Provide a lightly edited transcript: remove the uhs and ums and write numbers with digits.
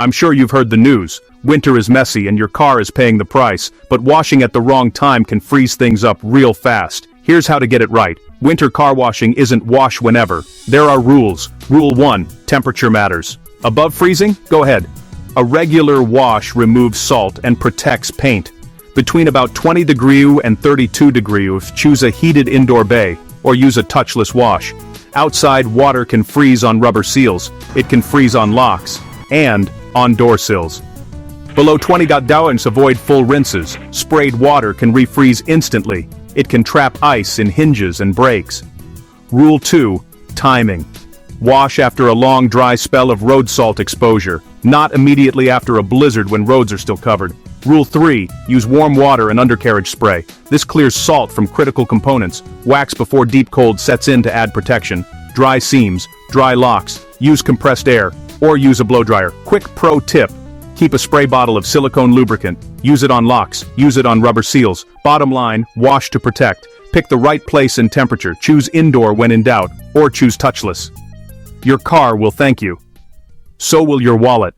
I'm sure you've heard the news. Winter is messy and your car is paying the price, but washing at the wrong time can freeze things up real fast. Here's how to get it right. Winter car washing isn't wash whenever. There are rules. Rule 1. Temperature matters. Above freezing? Go ahead. A regular wash removes salt and protects paint. Between about 20 degrees and 32 degrees, choose a heated indoor bay, or use a touchless wash. Outside, water can freeze on rubber seals, it can freeze on locks, and on door sills. Below 20 degrees, avoid full rinses. Sprayed water can refreeze instantly. It can trap ice in hinges and brakes. Rule 2. Timing. Wash after a long dry spell of road salt exposure, not immediately after a blizzard when roads are still covered. Rule 3. Use warm water and undercarriage spray. This clears salt from critical components. Wax before deep cold sets in to add protection. Dry seams, dry locks, use compressed air, or use a blow dryer. Quick pro tip. Keep a spray bottle of silicone lubricant. Use it on locks, use it on rubber seals. Bottom line, wash to protect. Pick the right place and temperature. Choose indoor when in doubt, or choose touchless. Your car will thank you. So will your wallet.